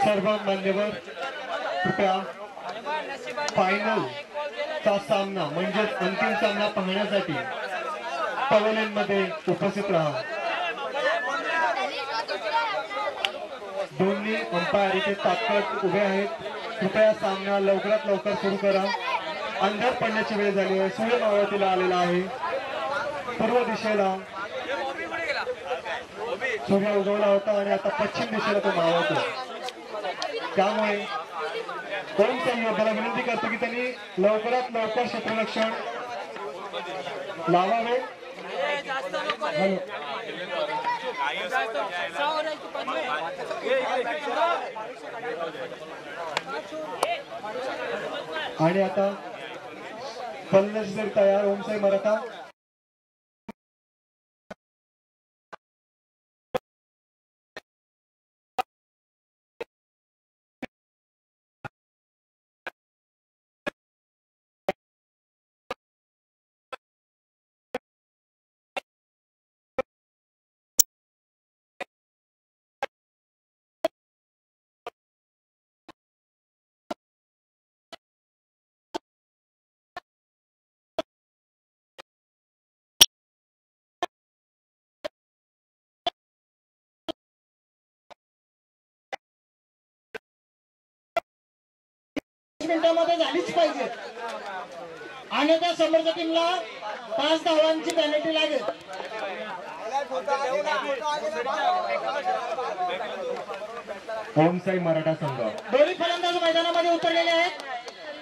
सर्व मान्यवर कृपया फायनल चा सामना म्हणजेच अंतिम सामना पाहण्यासाठी पवेलियन मध्ये उपस्थित राहा। दोन्ही अंपायर इथे तात्काळ उभे आहेत। कृपया सामना लवकरात लवकर सुरू करा। अंधार पडण्याची वेळ झाली आहे। सूर्य मावळतीला आलेला आहे। पूर्व दिशेला सूर्य उगवला होता आणि आता पश्चिम दिशेला तो मावळतो। त्यामुळे ओम संयोगाला विनंती करतो की त्यांनी लवकरात लवकर क्षेत्ररक्षण लावावे। आणि आता फलंदाजी तयार ओमसाई मराठा। मिनिटांमध्ये झालीच पाहिजे आणि त्या समोरच्या टीमला 5 धावांची पेनल्टी लागेल। ओमसाई मराठा संघ दोन्ही फलंदाज मैदानामध्ये उतरलेले आहेत।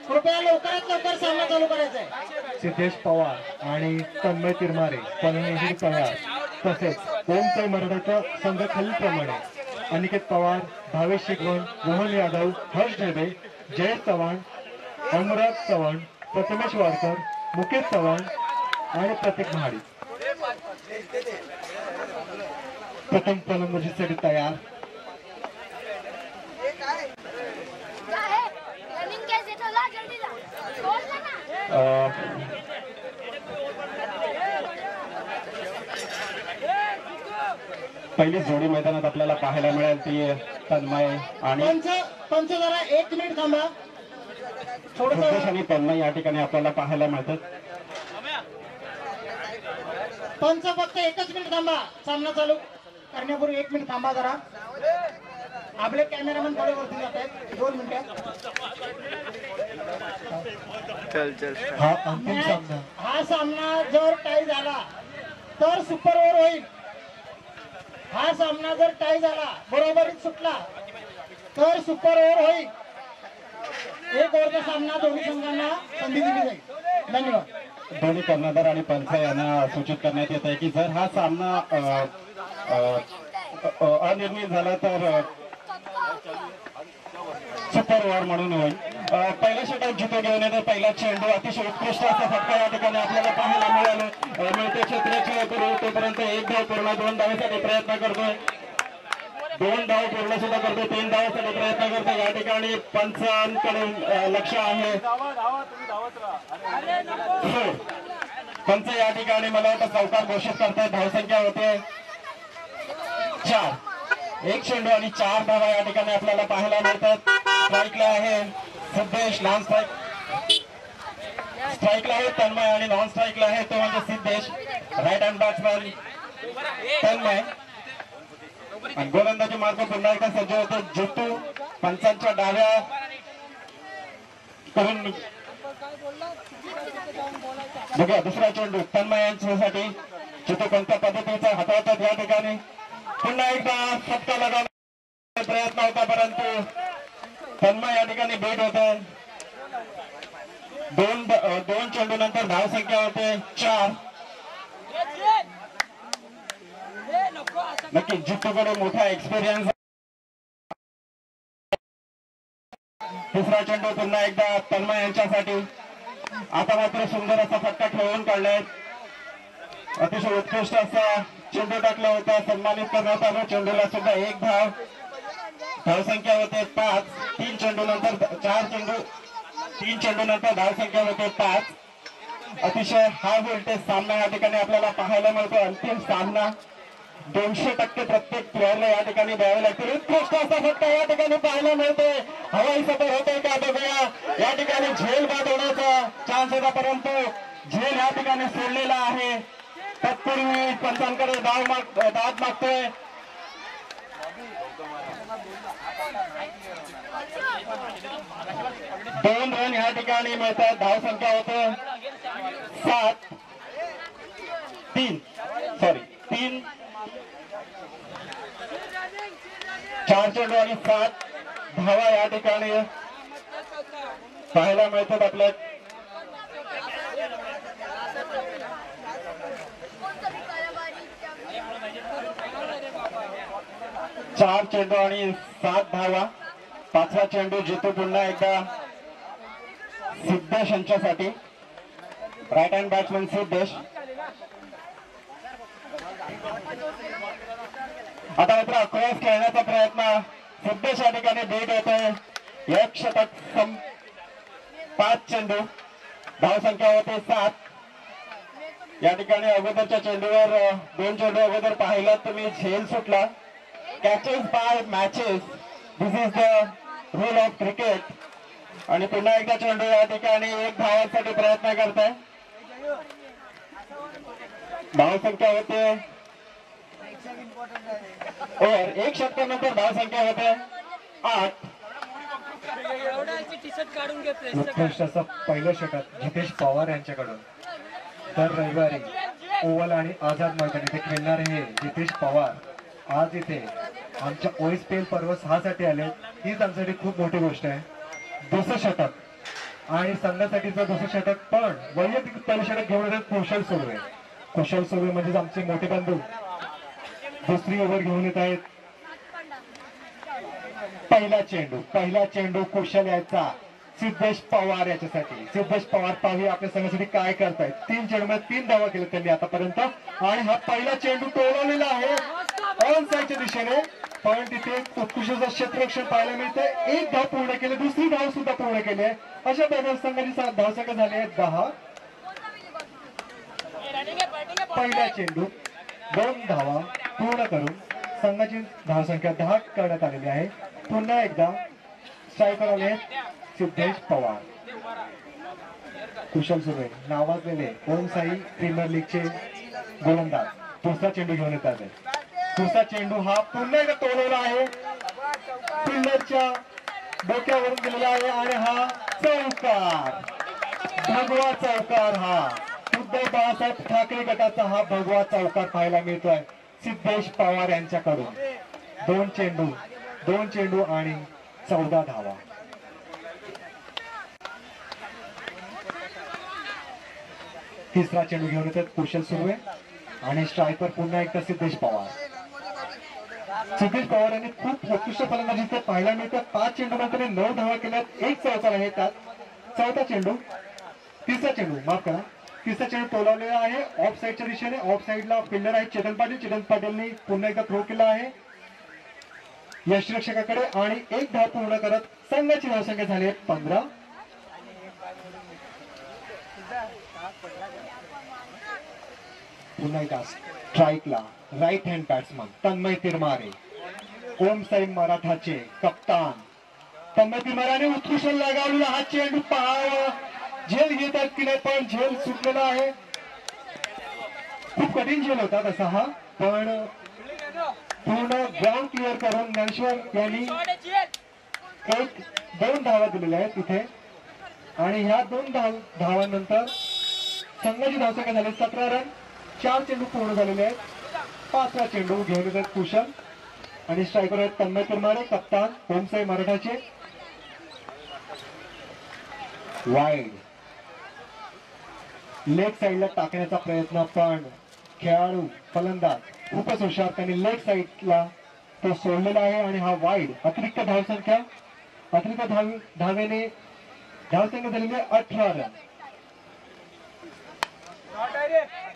कृपया लवकरात लवकर सामना चालू करायचा आहे। सिद्धेश पवार आणि तन्मय तिरमारे फलंदाजी तयार। तसेच ओमसाई मराठाचा संघ खालीलप्रमाणे अनिकेत पवार, भावेश शिकवण, रोहन यादव, हर्ष ढेबे, जयेश चव्हाण, अनुराग चव्हाण, प्रथमेश वाडकर, मुकेश चव्हाण आणि प्रतीक महाडी। प्रथम फलंदाजीसाठी तयार। पहिली जोडी मैदानात आपल्याला पाहायला मिळेल ती तन्मय आणि पंच जरा 1 मिनिट थांबा। थोडंसं आणि तन्मय या ठिकाणी आपल्याला पाहायला मिळतात। पंच फक्त 1च मिनिट थांबा। सामना चालू करण्यापूर्वी 1 मिनिट थांबा जरा। आपले कॅमेरामॅन थोडे वरती जात आहेत। 2 मिनिटं। चल हा अंतिम सामना। हा सामना जर टाय झाला तर सुपर ओव्हर होईल। हा सामना जर टाय झाला बरोबरीत सुटला तर सुपर ओव्हर होईल। 1 ओव्हरचा सामना दोन्ही संघांना संधी दिली जाईल। धन्यवाद। दोन्ही कर्णधार आणि पंच यांना सूचित करण्यात येत आहे की जर हा सामना अनिर्णित झाला तर सुपर ओव्हर म्हणून होईल। पहिल्या षटक जिथे घेऊन येतो पहिला चेंडू अतिशय उत्कृष्ट असा फटका या ठिकाणी आपल्याला पाहायला मिळते क्षेत्राची तोपर्यंत 1 धाव पूर्ण 2 धावांसाठी प्रयत्न करतोय। 2 धाव पूर्ण सुद्धा करतोय। 3 धावांसाठी प्रयत्न करतोय। या ठिकाणी पंचांकडून लक्ष आहे। पंच या ठिकाणी मला वाटतं चौकार घोषित करतायत। धावसंख्या होते 4। 1 चेंडू आणि 4 धावा या ठिकाणी आपल्याला पाहायला मिळतात। स्ट्राईकला आहे सिद्धेश, नॉन स्ट्राईकला आहे तन्मय आणि नॉन स्ट्राईकला आहे तो म्हणजे Siddhesh. Right hand batsman Tanmay आणि गोलंदाजी मार्ग पुन्हा एकदा सज्ज होतो जितू। पंचांच्या डाव्या करून बघा दुसरा चेंडू तन्मय यांच्यासाठी जितू कोणत्या पद्धतीचा हाताळतात या ठिकाणी। पुन्हा एकदा फटका लगावण्याचा प्रयत्न होता परंतु तन्मय या ठिकाणी बेट होते। 2 चेंडू नंतर धाव संख्या होते 4। नक्की जितूकडे मोठा एक्सपिरियन्स। तिसरा चेंडू पुन्हा एकदा तन्मय यांच्यासाठी। आता मात्र सुंदर असा फटका खेळून काढलाय। अतिशय उत्कृष्ट असा चेंडू टाकला होता। सन्मानित करण्यात आलं। चेंडूला सुद्धा 1 धाव। धावसंख्या होते 5। 3 चेंडू नंतर 3 चेंडू नंतर धावसंख्या होते 5। अतिशय हाय व्होल्टेज सामना या ठिकाणी आपल्याला पाहायला मिळतो। अंतिम सामना 200% प्रत्येक प्लेअरला या ठिकाणी द्यावे लागतील. उत्कृष्ट असा फटका या ठिकाणी पाहायला मिळतोय. हवाई सफर होतोय का बघूया. या ठिकाणी झेल बाद होण्याचा चान्स होता, परंतु झेल या ठिकाणी सोडलेला आहे. तत्पूर्वी पंचांकडे दाद मागतोय. दोन रन या ठिकाणी मिळतात. धाव संख्या होते 3 4 चेंडू आणि 7 धावा या ठिकाणी पाहायला मिळतात आपल्या. चार चेंडू आणि 7 धावा. 5वा चेंडू जितू पुन्हा एकदा सिद्धेश यांच्यासाठी. Right hand batsman Siddhesh. आता मात्र क्रॉस खेळण्याचा प्रयत्न. सिद्धेश या ठिकाणी बीट होतोय. एक षटक 5 चेंडू. धाव संख्या होते 7. या ठिकाणी अगोदरच्या चेंडूवर 2 चेंडू अगोदर पाहिलं तुम्ही झेल सुटला. Catches by matches, this is the rule of cricket. आणि पुन्हा एकदा चेंडू या ठिकाणी 1 धावांसाठी प्रयत्न करताय. धाव संख्या होते ओव्हर 1 षटकानंतर धाव संख्या होते 8. उत्कृष्ट असं पहिलं षटक जितेश पवार यांच्याकडून. तर रविवारी ओव्हल आणि आझाद मैदान इथे खेळणारे हे जितेश पवार आज इथे आमच्या ओएसपीएल पर्व 6 साठी आले. हीच आमच्यासाठी खूप मोठी गोष्ट आहे. दुसरं षटक आणि संघासाठीचं दुसरं षटक, पण वैयक्तिक पहिलं षटक घेऊन येतात कुशल सुर्वे. कुशल सुर्वे म्हणजेच आमचे मोठे बंधू दुसरी ओव्हर घेऊन येत आहेत. पहिला चेंडू कुशल याचा सिद्धेश पवार याच्यासाठी. सिद्धेश पवार पाहूया आपल्या संघासाठी काय करतायत. 3 चेंडूमध्ये 3 धावा केल्या त्यांनी आतापर्यंत. आणि हा पहिला चेंडू टोलवलेला आहे ऑन साईडच्या दिशेने, पण तिथे उत्कृष्ट क्षेत्ररक्षण पाहायला मिळते. 1 धाव पूर्ण केली, दुसरी धाव सुद्धा पूर्ण केली आहे. अशा प्रकारे संघाची धावसंख्या झाली आहे 10. पहिला चेंडू 2 धावा पूर्ण करून संघाची धावसंख्या 10 करण्यात आलेली आहे. पुन्हा एकदा स्ट्रायकर आले सिद्धेश पवार. कुशल सुर्वे नावाजलेले ओम साई प्रीमियर लीगचे गोलंदाज दुसरा चेंडू घेऊन येत आहेत. दुसरा चेंडू हा पुन्हा एकदा तोडवला आहे. फिल्डरच्या डोक्यावरून गेलेला आहे आणि हा चौकार, भगवा चौकार. हा उद्धव बाळासाहेब ठाकरे गटाचा हा भगवा चौकार पाहायला मिळतोय सिद्धेश पवार यांच्याकडून. 2 चेंडू आणि 14 धावा. तिसरा चेंडू घेऊन येतात कुशल सुर्वे आणि स्ट्रायकर पुन्हा एकदा सिद्धेश पवार. सिद्धेश पवार यांनी खूप उत्कृष्ट फलंदाजी पाहायला मिळतात. 5 चेंडूनंतर 9 धावा केल्यात. 1 चौकार आहे त्यात. तिसरा चेंडू टोलावलेला आहे ऑफ साईडच्या दिशेने. ऑफ साईडला फिल्डर आहे चेतन पाटील. चेतन पाटीलने पुन्हा एकदा थ्रो केला आहे यष्टिरक्षकाकडे आणि 1 धाव पूर्ण करत संघाची धावसंख्या झाली आहे 15. पुन्हा एकदा स्ट्राईकला राईट हँड बॅट्समन तन्मय तिरमारे. ओम साई मराठाचे कप्तान तन्मय तिरमारेने उत्कृष्ट लगावलेला हा चेंडू पहावा. झेल घेतात की नाही, पण झेल सुटलेला आहे. खूप कठीण झेल होता तसा हा, पण पूर्ण ग्राउंड क्लिअर करून ज्ञानेश्वर यांनी 2 धावा दिलेल्या आहेत तिथे. आणि ह्या 2 धावांनंतर संघाची धावसंख्या झाली 17 रन. 4 चेंडू पूर्ण झालेले आहेत. 5वा चेंडू घेऊन येतात कुशल आणि स्ट्रायकर आहेत तन्मय तिरमारे कप्तान ओमसाई मराठाचे. वाईड लेग साईडला टाकण्याचा प्रयत्न, पण खेळाडू फलंदाज खूपच हुशार त्यांनी लेग साईडला तो सोडलेला आहे आणि हा वाईड. अतिरिक्त धावसंख्या धावेने धावसंख्या झालेली 18 रन.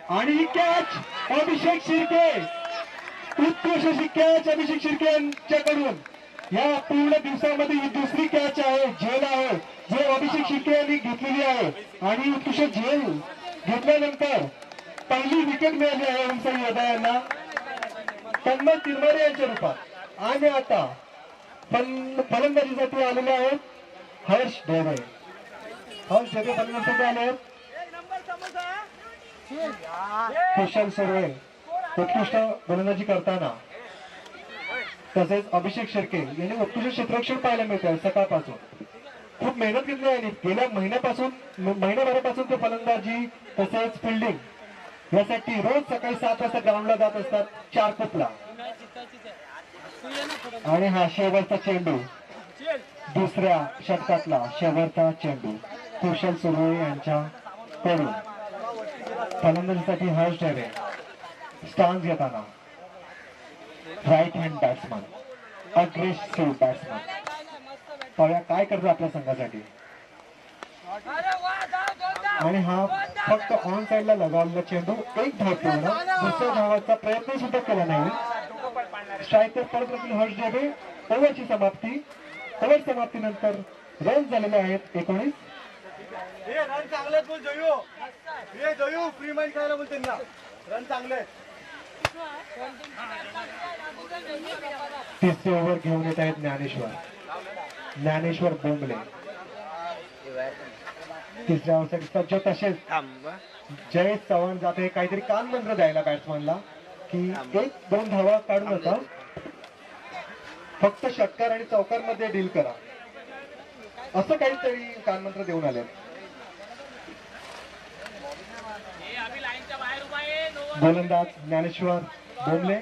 आणि ही कॅच अभिषेक शिर्के. उत्कृष्ट अशी कॅच अभिषेक शिर्के यांच्याकडून. या पूर्ण दिवसामध्ये ही दुसरी कॅच आहे, झेल आहे जे अभिषेक शिर्के यांनी घेतलेली आहे. आणि उत्कृष्ट झेल घेतल्यानंतर पहिली विकेट मिळाली आहे ओमसाई योद्धा यांना. तन्मय तिरमारे यांच्या रूपात. आणि आता फलंदाजीसाठी आलेले आहेत हर्ष ढेरे. हर्ष ढेरे फलंदाजीसाठी आले आहेत. कुशल सुर्वे उत्कृष्ट गोलंदाजी करताना, तसेच अभिषेक शिर्के यांनी उत्कृष्ट क्षेत्ररक्षण पाहायला मिळत आहे. सकाळपासून खूप मेहनत घेतली आहे. गेल्या महिन्याभरापासून ते फलंदाजी तसेच फिल्डिंग यासाठी रोज सकाळी 7 वाजता ग्राउंडला जात असतात, 4 कोपला. आणि हा शेवटचा चेंडू, दुसऱ्या षटकातला शेवटचा चेंडू कुशल सुर्वे यांच्याकडून. फलंदाजीसाठी हर्ष ढेरे स्टान्स घेताना. Right hand batsman, aggressive batsman. पाहूया काय करतो आपल्या संघासाठी. आणि हा फक्त ऑन साइडला लगावलेला चेंडू, एक धाव पूर्ण, दुसऱ्या धावाचा प्रयत्न सुद्धा केला नाही. स्ट्रायकर परत राखील हर्ष ढेरे. ओव्हरची समाप्ती. ओव्हर समाप्तीनंतर रन झालेले आहेत 19. रन चांगले बोल जयू. हे जयू फ्री माइंड करायला बोल त्यांना. रन चांगले. तिसरी ओव्हर घेऊन येत आहेत ज्ञानेश्वर बोंबले. तिसऱ्या ओव्हरसाठी सज्ज. तसेच जयेश चव्हाण जाते काहीतरी कान मंत्र द्यायला बॅट्समनला की 1-2 धावा काढू नका, फक्त षटकार आणि चौकार मध्ये डील करा, असं काहीतरी कानमंत्र देऊन आले. गोलंदाज ज्ञानेश्वर बोंबले,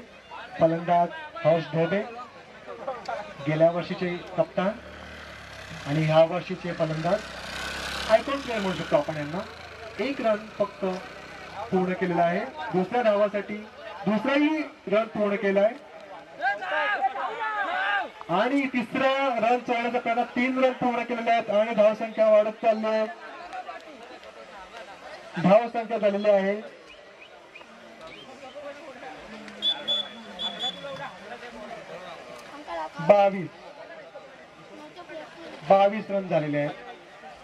फलंदाज हर्ष ढेरे, गेल्या वर्षीचे कप्तान आणि ह्या वर्षीचे फलंदाज. आयकॉन प्लेअर म्हणू शकतो आपण यांना. 1 रन फक्त पूर्ण केलेला आहे. दुसऱ्या धावासाठी दुसराही रन पूर्ण केलाय आणि तिसरा रन चढण्याचा प्रयत्न. 3 रन पूर्ण केलेले आहेत आणि धावसंख्या वाढत चालली आहे. धावसंख्या झालेली आहे 22 रन झालेले आहेत.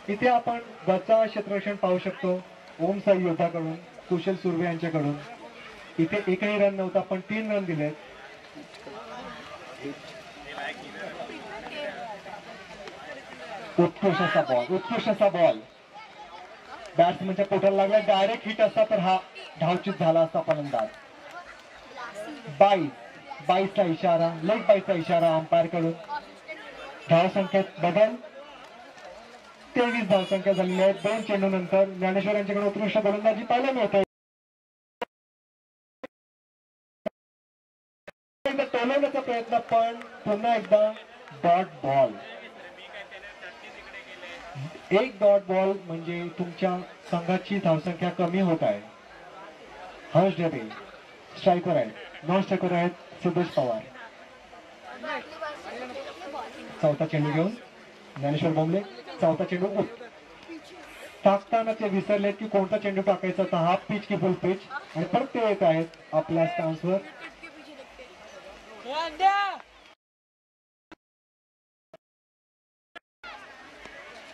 इथे आपण गचा क्षेत्ररक्षण पाहू शकतो ओम साई योद्धाकडून, कुशल सुर्वे यांच्याकडून. इथे एकही रन नव्हता पण 3 रन दिले. उत्कृष्ट असा बॉल बॅट्समनच्या पोटाला लागला. डायरेक्ट हिट असता तर हा धावचित झाला असता फलंदाज. 22चा इशारा, लेग 22चा इशारा अंपायर कडून. धावसंख्येत बदल. 23 धावसंख्या झालेली आहे 2 चेंडू नंतर. ज्ञानेश्वर यांच्याकडे उत्कृष्ट गोलंदाजी पाहायला मिळते. टोलवण्याचा प्रयत्न पण पुन्हा एकदा डॉट बॉल. 1 डॉट बॉल म्हणजे तुमच्या संघाची धावसंख्या कमी होत आहे. हर्ष ढेरे स्ट्रायकर आहेत. नॉन स्ट्रायकर आहेत सिद्धेश पवार. चौथा चेंडू घेऊन ज्ञानेश्वर बोंबले. चौथा चेंडू टाकताना ते विसरले की कोणता चेंडू टाकायचा, तर हाफ पिच की फुल पिच. आणि परत ते येत आहेत आपल्या स्टान्सवर.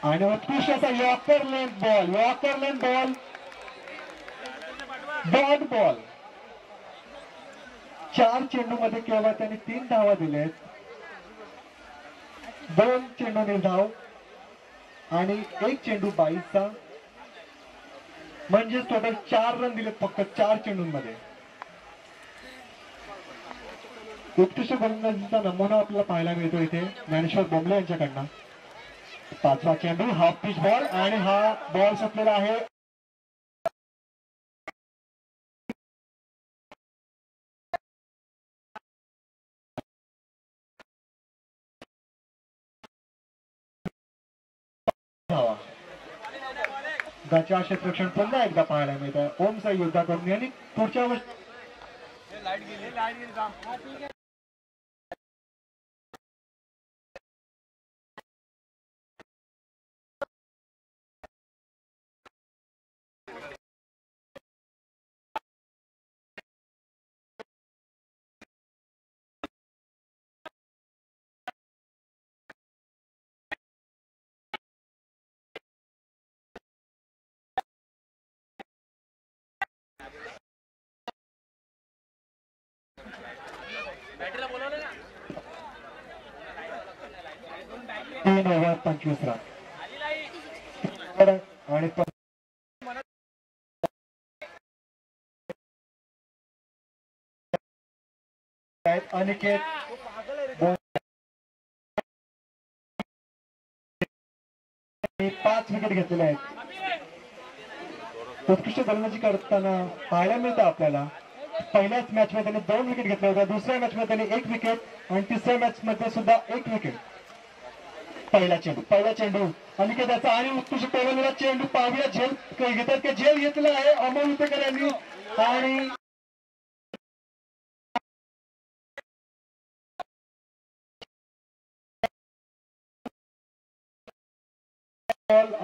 आणि उत्कृष्ट असा yorker length ball, dot ball. 4 चेंडू मध्ये केवळ त्यांनी 3 धावा दिलेत. 2 चेंडू निर्धाव आणि 1 चेंडू 22चा, म्हणजे टोटल 4 रन दिलेत फक्त 4 चेंडूंमध्ये. उत्कृष्ट गोलंदाजीचा नमुना आपल्याला पाहायला मिळतो इथे ज्ञानेश्वर बोंबले यांच्याकडनं. 5वा चेंडू हाफ पिच बॉल आणि हा बॉल सुटलेला आहे गचा क्षेत्ररक्षण पुन्हा एकदा पाहायला मिळत आहे ओम साई योद्धाकडून. यांनी पुढच्या वर्षी ओव्हर 25 रन आणि अनिकेत 5 विकेट घेतलेले आहेत. उत्कृष्ट गोलंदाजी करताना पाहायला मिळतं आपल्याला. पहिल्याच मॅच मध्ये त्यांनी 2 विकेट घेतल्या होत्या, दुसऱ्या मॅच मध्ये त्यांनी 1 विकेट आणि तिसऱ्या मॅच मध्ये सुद्धा 1 विकेट. पहिला चेंडू अनिकेताचा आणि उत्कृष्ट टोललेला चेंडू पाहूया. झेल घेतात की झेल घेतला आहे अमोल उतेकर यांनी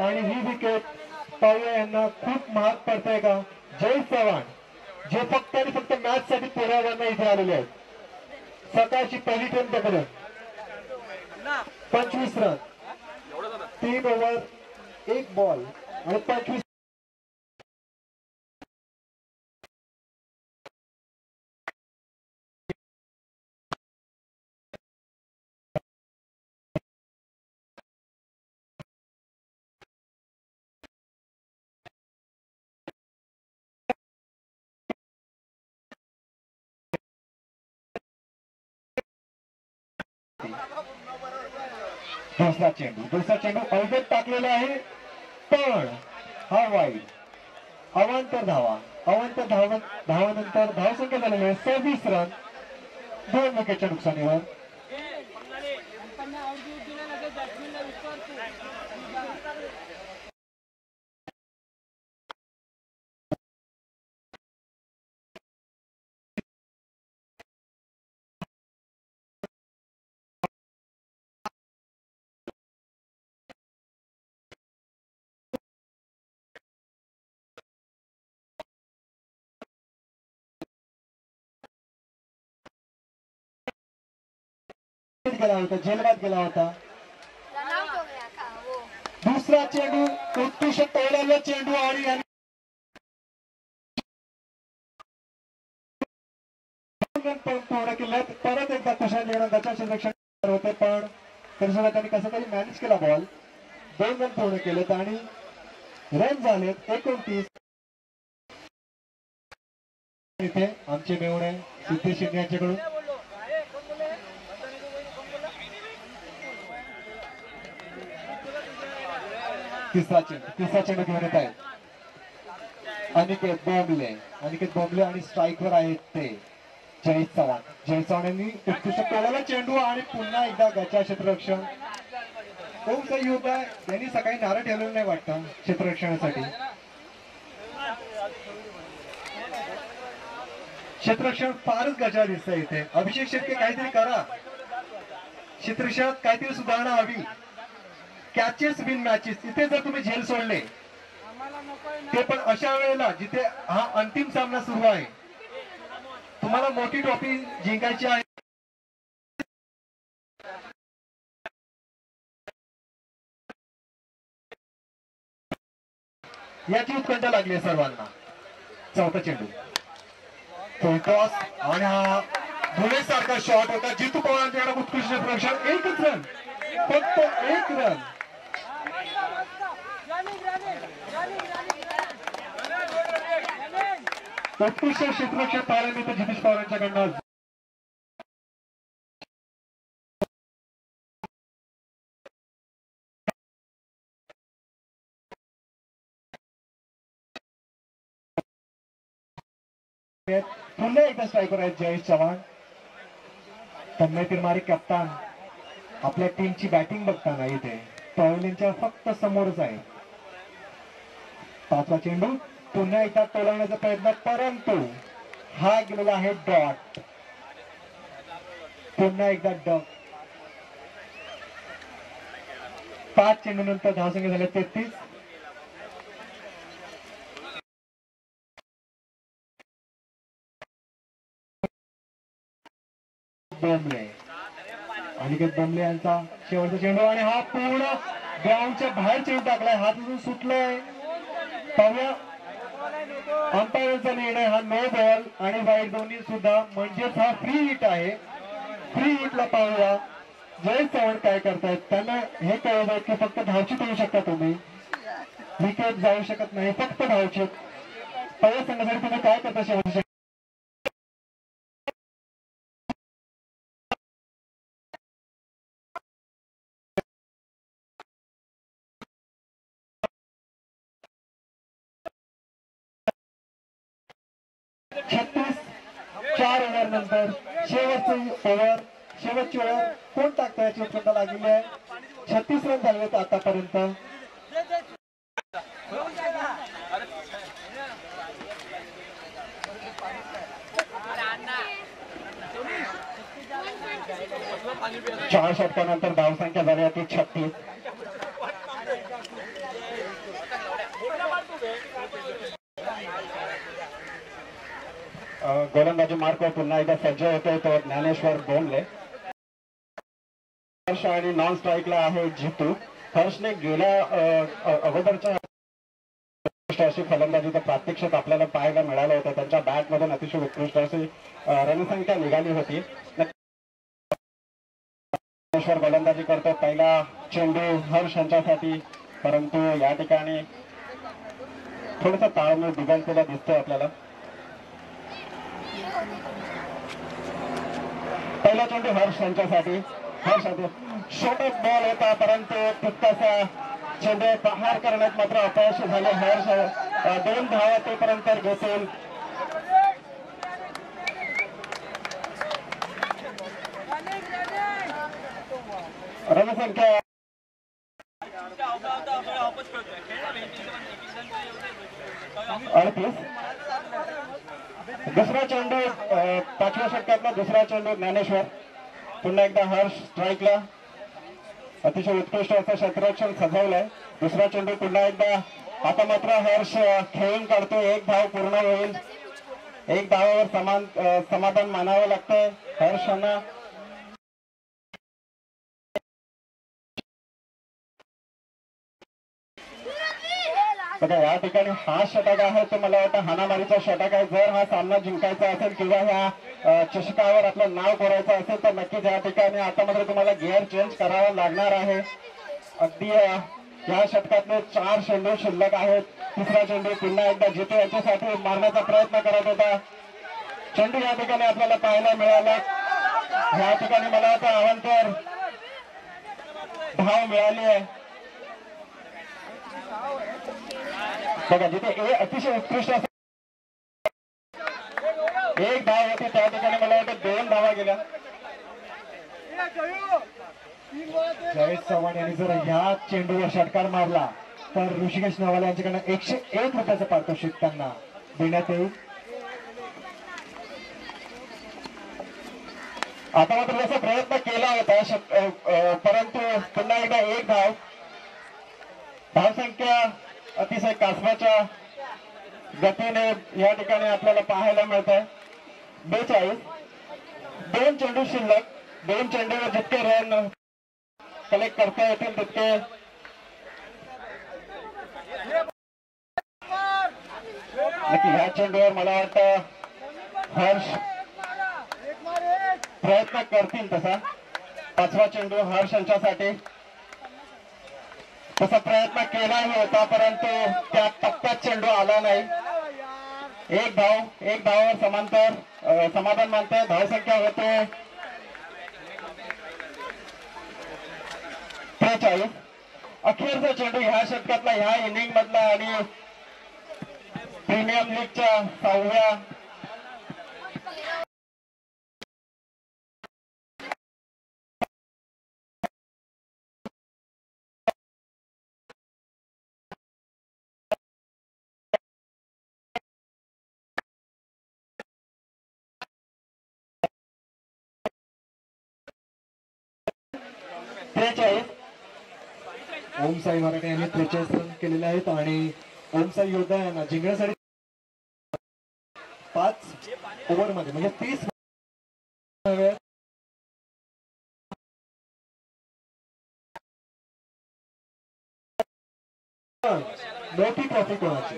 आणि ही विकेट पाहूया यांना खूप महाग पडतंय का. जय चव्हाण जे फक्त आणि फक्त मॅच साठी पुण्यावरनं इथे आलेले आहेत. सकाळची पहिली ट्रेन पकडून 25 रन 3 ओव्हर 1 बॉल आणि 25. दुसरा चेंडू अवघड टाकलेला आहे पण हा वाईड. अवांतर धावानंतर धावसंख्या झालेली आहे 26 रन 2 विकेटच्या नुकसानीवर. जेलबाद गेला होता. दुसरा चेंडू उत्कृष्ट टोळलेला चेंडू आणि पूर्ण केल्यात. परत एकदा कुशाल गटाच्या क्षेत्ररक्षण होते पण तरी त्यांनी कसं तरी मॅनेज केला बॉल. 2 रन पूर्ण केलेत आणि रन झालेत 29. इथे आमचे मेवणे सिद्धेश शिंदे यांच्याकडून तिसरा चेंडू घेऊन येत आहेत अनिकेत बोंबले आणि स्ट्राईकवर आहेत ते जय चव्हाण यांनी उत्कृष्ट केलेला चेंडू आणि पुन्हा एकदा गचा क्षेत्ररक्षण. खूप सही होत आहे. यांनी सकाळी नारळ ठेवलेलं नाही वाटतं क्षेत्ररक्षणासाठी. क्षेत्ररक्षण फारच गचा दिसतंय इथे. अभिषेक शेट्टी काहीतरी करा. क्षेत्ररक्षणात काहीतरी सुधारणा हवी. कॅचेस विन मॅचेस इथे जर तुम्ही झेल सोडले ते पण अशा वेळेला जिथे हा अंतिम सामना सुरू आहे तुम्हाला मोठी ट्रॉफी जिंकायची आहे. याची उत्कंठा लागली आहे सर्वांना. चौथा चेंडू टॉस आणि हा धुळेसारखा शॉट होता. जितू पवारांच्या उत्कृष्ट क्षेत्ररक्षण. 1 रन फक्त 1 रन. उत्कृष्ट क्षेत्ररक्षण पाहायला मिळतं जितेश पवारांच्याकडनं. पुन्हा एकदा स्ट्रायकर आहेत जयेश चव्हाण. तन्मय तिरमारी कप्तान आपल्या टीमची बॅटिंग बघताना इथे पवलींच्या फक्त समोरच आहे. 5वा चेंडू पुन्हा एकदा टोलवण्याचा प्रयत्न परंतु हा गेलेला आहे डॉट. पुन्हा एकदा डॉट. 5 चेंडू नंतर धावसंख्या झाल्या 33. अनिकेत बोंबले यांचा शेवटचा चेंडू आणि हा पूर्ण ग्राउंडच्या बाहेर चेंडू टाकलाय. हातातून सुटलाय. पाहूया अंपायरचा निर्णय. हा नो बॉल आणि वाईड दोन्ही सुद्धा म्हणजेच हा फ्री हिट आहे. फ्री हिटला पाहूया जय चव्हाण काय करतायत त्यांना हे कळलं की फक्त धावचीत होऊ शकता तुम्ही, विकेट जाऊ शकत नाही, फक्त धावचीत. पहिल्या संघासाठी तुम्ही काय करता शेवटी? 36 4 ओव्हर नंतर शेवटची ओव्हर कोण टाकतं याची उत्सुकता लागलेली आहे. 36 रन झाले आहेत आतापर्यंत. चार षटकानंतर धावसंख्या झाली होती 36. गोलंदाजी मार्कवर पुन्हा एकदा सज्ज होतोय तो ज्ञानेश्वर बोंबले. हर्ष आणि नॉन स्ट्राईकला आहे जितू. हर्षने गेल्या अगोदरच्या अशी फलंदाजी तर प्रात्यक्षिक आपल्याला पाहायला मिळालं होतं. त्यांच्या बॅट मधून अतिशय उत्कृष्ट अशी रणसंख्या निघाली होती. ज्ञानेश्वर गोलंदाजी करतो. पहिला चेंडू हर्ष यांच्यासाठी, परंतु या ठिकाणी थोडंसं ताळमेळ बिघडलेला दिसतोय आपल्याला. पहिला चेंडू हर्ष यांच्यासाठी. हर्ष शॉर्ट बॉल होता, परंतु तितकासा चेंडू प्रहार करण्यात मात्र अपयशी झाले. हर्ष 2 धावा तेपर्यंत घेतील. रणसंख्या 38. दुसरा चेंडू 5व्या षटकातला दुसरा चेंडू ज्ञानेश्वर. पुन्हा एकदा हर्ष स्ट्राईकला. अतिशय उत्कृष्ट असं क्षेत्ररक्षण सजवलंय. दुसरा चेंडू पुन्हा एकदा. आता मात्र हर्ष खेळून काढतो. 1 धाव पूर्ण होईल. 1 धावावर समाधान मानावं लागतंय हर्षांना. बघा या ठिकाणी हा षटक आहे तो मला वाटतं हाणामारीचा षटक आहे. जर हा सामना जिंकायचा असेल किंवा ह्या चषकावर आपलं नाव कोरायचं असेल तर नक्कीच या ठिकाणी आता मात्र तुम्हाला गिअर चेंज करावा लागणार आहे. अगदी या षटकातले 4 चेंडू शिल्लक आहेत. तिसरा चेंडू पुन्हा एकदा जितू याच्यासाठी मारण्याचा प्रयत्न करत होता. चेंडू या ठिकाणी आपल्याला पाहायला मिळाला. या ठिकाणी मला वाटतं अवांतर धाव मिळाली आहे. बघा जिथे अतिशय उत्कृष्ट 1 धाव होती त्या ठिकाणी मला वाटतं 2 धावा गेल्या. जयेश चव्हाण यांनी जर ह्या चेंडूवर षटकार मारला तर ऋषिकेश नवाले यांच्याकडनं 101 रुपयाचं पारितोषिक त्यांना देण्यात येईल. आता मात्र जसा प्रयत्न केला होता परंतु पुन्हा एकदा 1 धाव. धावसंख्या अतिशय कासवाच्या गतीने या ठिकाणी आपल्याला पाहायला मिळत आहे. 42. 2 चेंडू शिल्लक. 2 चेंडूवर जितके रन कलेक्ट करता येतील तितके. नक्की ह्या चेंडूवर मला वाटतं हर्ष प्रयत्न करतील तसा. 5वा चेंडू हर्ष यांच्यासाठी. तसा प्रयत्न केलाही होता परंतु त्या टप्प्यात चेंडू आला नाही. 1 धावावर समाधान मानतोय. धावसंख्या होते 43. अखेरचा चेंडू ह्या षटकातला ह्या इनिंग मधला आणि प्रीमियम लीगच्या 6व्या ओमसाई मराठे यांनी 43 रन केलेले आहेत आणि ओमसाई योद्धा यांना जिंकण्यासाठी 5 ओव्हरमध्ये म्हणजे 30 मोठी ट्रॉफी कोणाची?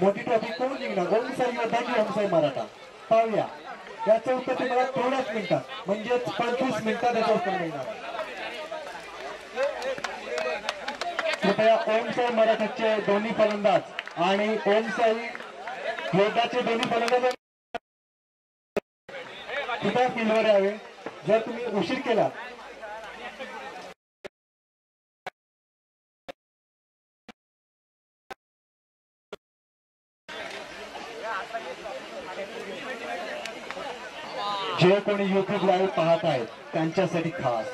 मोठी ट्रॉफी कोण जिंकणार? ओमसाई योद्धा की ओमसाई मराठा? पाहूया. याचं उत्तर तुम्हाला 3च मिनिटात म्हणजेच 25 मिनिटात याचं उत्तर मिळणार. कृपया ओमसाई मराठ्याचे दोन्ही फलंदाज आणि ओमसाई योद्धाचे दोन्ही फलंदाज कृपया फील्डवर यावे. जर तुम्ही उशीर केला जे कोणी युट्यूब लाईव्ह पाहत आहेत त्यांच्यासाठी खास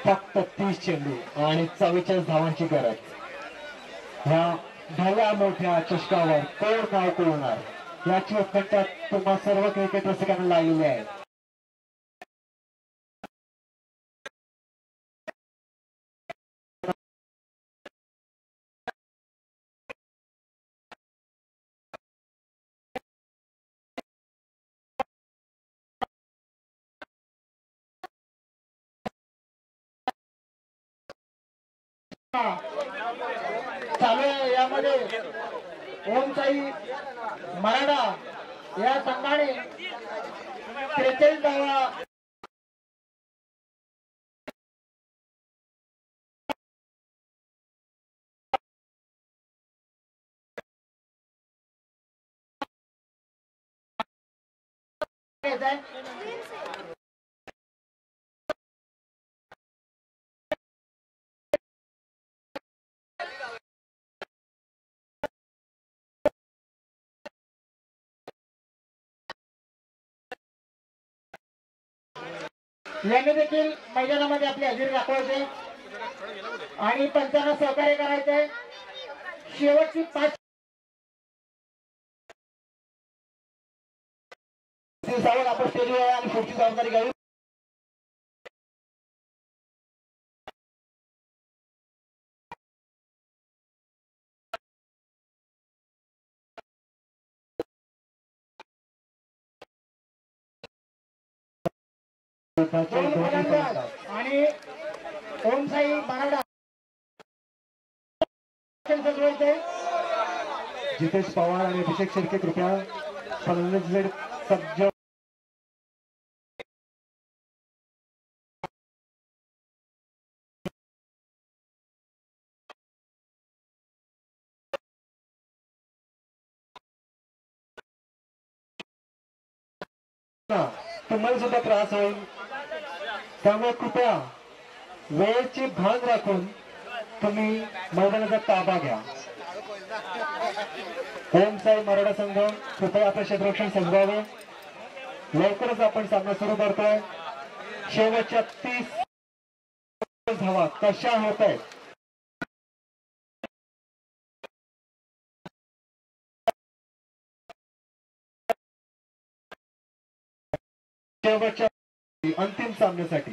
फक्त 30 चेंडू आणि 44 धावांची गरज. ह्या भल्या मोठ्या चषकावर कोण नाव कोरणार याची उत्कंठा तुम्हा सर्व क्रिकेट रसिकांना लागलेली आहे. चालू आहे यामध्ये ओमसाई मराठा या संघाने 43 धावा यांनी देखील मैदानामध्ये आपली हजेरी दाखवायचे आणि पंचांना सहकार्य करायचे. शेवटची 5 दिवसावर आपण स्टेजवर आणि पुढची जबाबदारी घ्यावी. आणि ओमसाई मराठा जितेश पवार आणि अभिषेक शिर्के कृपया फलंदाज सज्ज. तुम्हाला सुद्धा त्रास होईल त्यामुळे कृपया वेळेची भान राखून तुम्ही मैदानाचा ताबा घ्या. ओमसाई मराठा संघ कृपया आपलं क्षेत्ररक्षण सजवावे. लवकरच आपण सामना सुरू करतोय. शेवटच्या 30 धावा कशा होत आहेत शेवटच्या अंतिम सामन्यासाठी.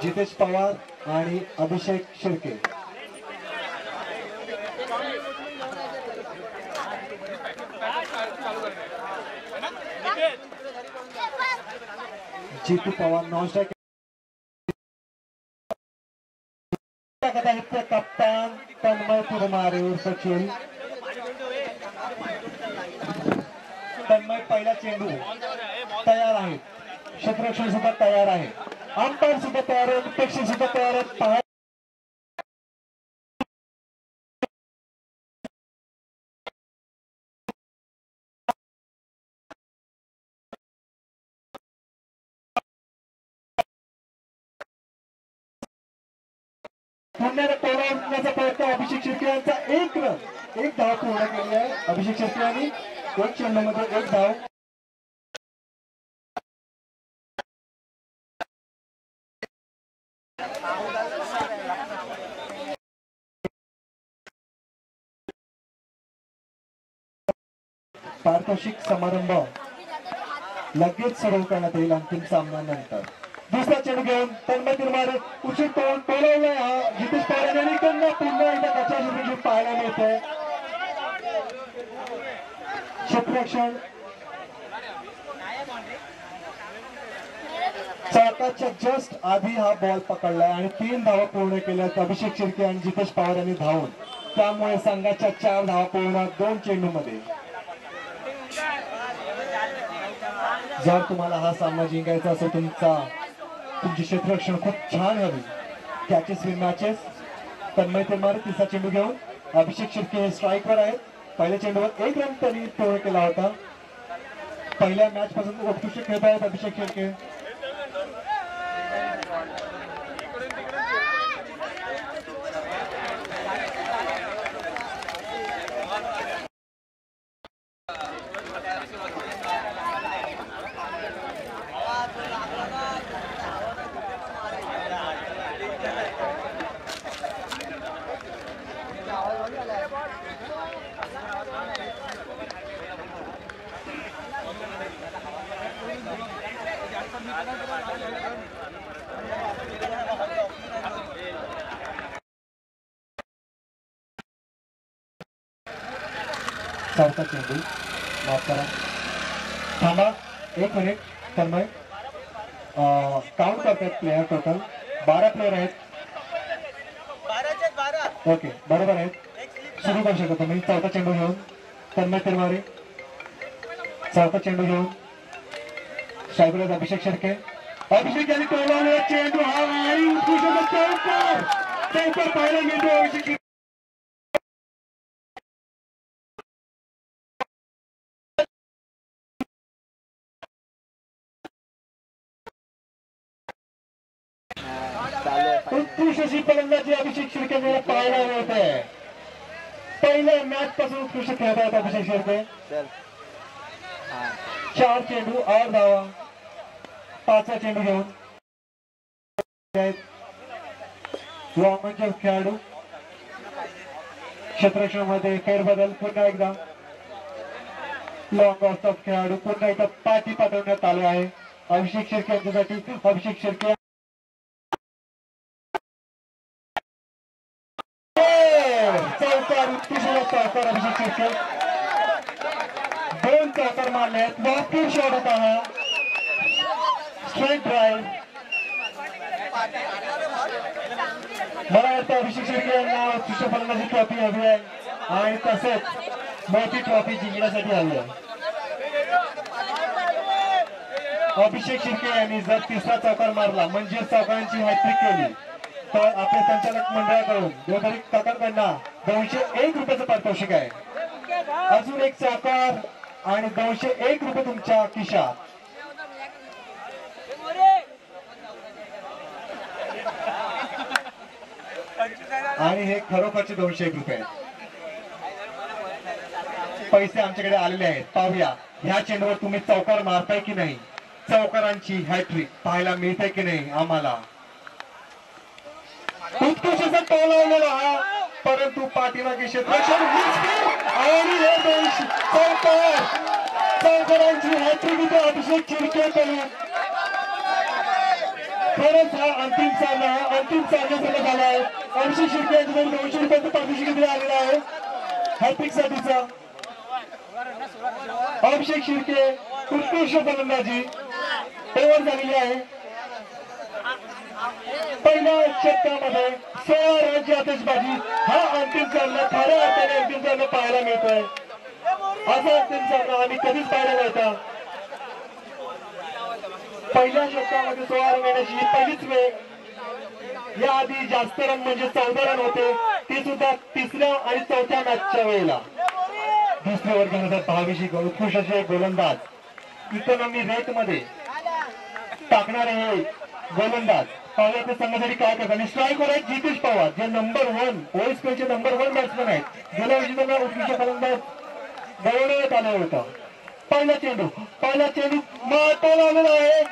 जितेश पवार आणि अभिषेक शिर्के. जीतू पवार नॉन स्ट्राइक कप्तान तन्मय पुरमारे उर्फ चिल. तन्मय पहिला चेंडू तयार आहे. क्षेत्ररक्षण सुद्धा तयार आहे. अंपायर सुद्धा तयार आहेत. प्रेक्षक सुद्धा तयार आहेत. पुण्याला पोहोचण्याचा प्रयत्न अभिषेक शिर्के यांचा एक धाव पूर्ण केली आहे. अभिषेक शिर्के यांनी 1 चेंडूमध्ये 1 धाव. पारितोषिक समारंभ लगेच सुरू करण्यात येईल अंतिम सामन्यानंतर. दुसरा चेंडू घेऊन तन्मय तिरमारे उशीर तोंड टोलवलाय. हा जितेश पवार यांनी पुन्हा एकदा त्याच्या पाहायला मिळतंय. क्षेत्ररक्षण चाकाच्या जस्ट आधी हा बॉल पकडलाय आणि 3 धावा पूर्ण केल्यात अभिषेक शिर्के आणि जितेश पवार यांनी धावून. त्यामुळे संघाच्या 4 धावा पूर्ण 2 चेंडूमध्ये. जर तुम्हाला हा सामना जिंकायचा असेल, तुमची क्षेत्ररक्षण खूप छान हवी, कॅचेस विन मॅचेस, तन्मय तेमारे तिसरा चेंडू घेऊन, अभिषेक शिर्के हे स्ट्राईकवर आहेत. पहिल्या चेंडूवर 1 रन त्यांनी पूर्ण केला होता. पहिल्या मॅच पासून उत्कृष्ट खेळत आहेत अभिषेक शिर्के. चौथा चेंडू, माफ करा, थांबा 1 मिनिट. तन्मय काउंट करतात प्लेयर, टोटल 12 प्लेयर आहेत. ओके बरोबर आहेत, सुरू करू शकता तुम्ही. चौथा चेंडू घेऊन तन्मय तेमारे, चौथा चेंडू घेऊन साहेब अभिषेक शिर्के. अभिषेक यांनी टोलवलेला चेंडू हा आणि उत्कृष्ट चौकार पाहायला मिळतो. अभिषेक उत्कृष्ट अशी फलंदाजी अभिषेक शिर्के पाहायला मिळते. पहिल्या मॅच पासून उत्कृष्ट खेळत आहेत अभिषेक शिर्के. 4 चेंडू 8 धावा. 5वा चेंडू घेऊन लॉंगचे खेळाडू. क्षेत्ररक्षणामध्ये फेरबदल पुन्हा एकदा. लॉंग ऑफ खेळाडू पुन्हा एकदा पाठी पाठवण्यात आले आहे अभिषेक शिर्के यांच्यासाठी. अभिषेक शिर्के चौकार, उत्कृष्ट चौकार अभिषेक शिर्के. 2 चौकार मारले आहेत. वॉकिंग शॉट होता हा, स्ट्रेट ड्राईव्ह. मला वाटतं अभिषेक शिर्के यांना उत्कृष्ट फलंदाजी ट्रॉफी हवी आहे आणि तसेच मोठी ट्रॉफी जिंकण्यासाठी हवी आहे. अभिषेक शिर्के यांनी जर 3रा चौकार मारला म्हणजे चौकारांची हॅट्रिक केली तर आपल्या संचालक मंडळाकडून गोदारी काकांकडून 201 रुपयाचं पारितोषिक आहे. अजून 1 चौकार आणि 201 रुपये तुमच्या खिशात. आणि हे खरोखरचे 201 रुपये पैसे आमच्याकडे आलेले आहेत. पाहूया ह्या चेंडूवर तुम्ही चौकार मारताय की नाही, चौकारांची हॅट्रिक पाहायला मिळते की नाही आम्हाला. उत्कृष्ट टोलावलेला हा, परंतु पाठीमागे क्षेत्ररक्षण आणि हे चौकारांची हॅट्रिक इथे अभिषेक शिर्के करून. खरंच हा अंतिम सामना झाला आहे. अभिषेक शिर्के यांच्याकडून 200 रुपयाचं पारितोषिक दिलं आलेलं आहे हॅट्रिक साठीचा. अभिषेक शिर्के उत्कृष्ट फलंदाजी ओव्हर झालेली आहे. पहिल्या षटकामध्ये 16 रनची आतिषबाजी. हा अंतिम सामना खऱ्या अर्थाने अंतिम सामना पाहायला मिळतोय. असा अंतिम सामना आम्ही कधीच पाहायला नव्हता. पहिल्या षटकामध्ये 16 रन येण्याची ही पहिलीच वेळ. याआधी जास्त रन म्हणजे 14 रन होते, ते सुद्धा 3ऱ्या आणि 4थ्या मॅचच्या वेळेला. दुसऱ्या वर्गामध्ये 22 उत्कृष्ट असे गोलंदाज, इकॉनॉमी रेट मध्ये टाकणारे हे गोलंदाज पाहूया ते संघासाठी काय करतात. आणि स्ट्राईकवर आहेत जितेश पवार, जे नंबर 1 ओएसपीचे नंबर 1 बॅट्समन आहेत. गेल्या वर्षी त्यांना उत्कृष्ट फलंदाज गौरवण्यात आलं होतं. पहिला चेंडू मारता लावलेला आहे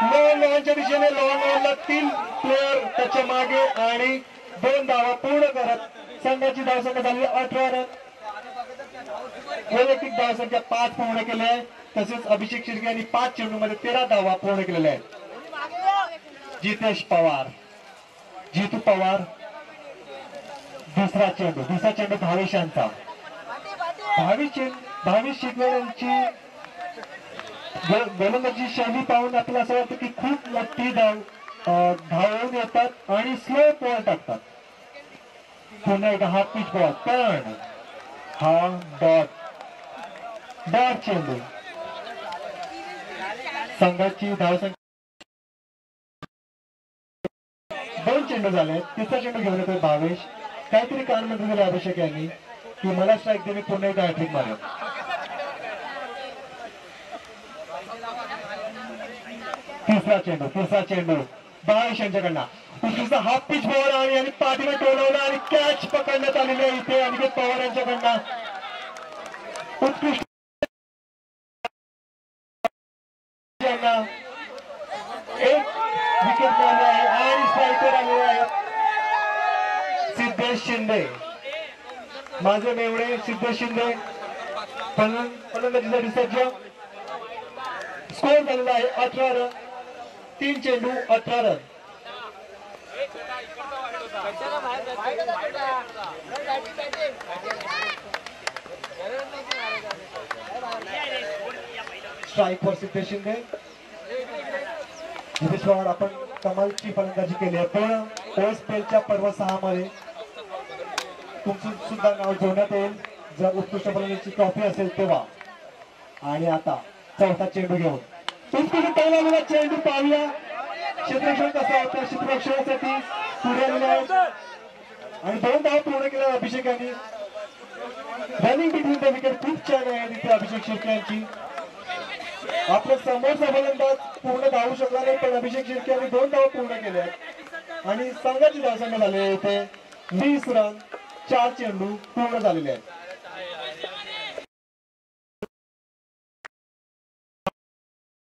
लॉंग ऑनच्या दिशेने. लॉंग ऑनला 3 प्लेयर त्याच्या मागे आणि 2 धावा पूर्ण करत संघाची धावसंख्या झाली 18 रन. वैयक्तिक धावसंख्या 5 पूर्ण केले आहे. तसेच अभिषेक शिर्के यांनी 5 चेंडूमध्ये 13 धावा पूर्ण केलेल्या आहेत. जितेश पवार, जितू पवार. दुसरा चेंडू भावेश यांचा. भावेश शिर्के यांची गोलंदाजी शैली पाहून आपल्याला असं वाटतं की खूप मोठी धावून येतात आणि स्लो बॉल टाकतात. पुन्हा एकदा हा पिच बॉल, पण हा डॉट चेंडू. संघाची धावसंख्या 2 चेंडू झाले. तिसरा चेंडू घेऊन येतोय भावेश. काहीतरी कान मंत्री दिले अभिषेक यांनी की मला स्ट्राईक दे, मी पुन्हा एकदा हॅट्रिक मारेन. तिसरा चेंडू भावेश यांच्याकडनं उत्कृष्ट हाफ पिच बॉल आणि पाठीने टोलवलं आणि कॅच पकडण्यात आलेली आहे इथे अनिकेत पवार यांच्याकडनं. उत्कृष्ट एक विकेट मिळाली आहे आणि स्ट्रायकर आलेले आहेत सिद्धेश शिंदे. माझे मेवणे सिद्धेश शिंदे फलंदाजीसाठी सज्ज. स्कोर झालेला आहे 18 रन. 3 चेंडू 18 run. Strike for Siddhesh Shinde. Jitesh Pawar, आपण कमालची फलंदाजी केली आहे पण ओएसपीएलच्या पर्व 6 मध्ये तुमचं सुद्धा नाव जोडण्यात येईल जर उत्कृष्ट फलंदाजीची ट्रॉफी असेल तेव्हा. आणि आता चौथा चेंडू घेऊन उत्कृष्ट पहिला चेंडू पाहूया क्षेत्ररक्षण कसं होतं. क्षेत्ररक्षणासाठी पुढे आलेले आहेत आणि 2 धावा पूर्ण केल्या अभिषेक यांनी. रनिंग बिटवीन द विकेट खूप छान आहे तिथे अभिषेक शेट्टी यांची. आपल्या समोरचा फलंदाज पूर्ण धावू शकला नाही पण अभिषेक शेट्टी यांनी 2 धावा पूर्ण केल्या आणि संघाची धावसंख्या झाली इथे 20 रन. 4 चेंडू पूर्ण झालेले आहेत.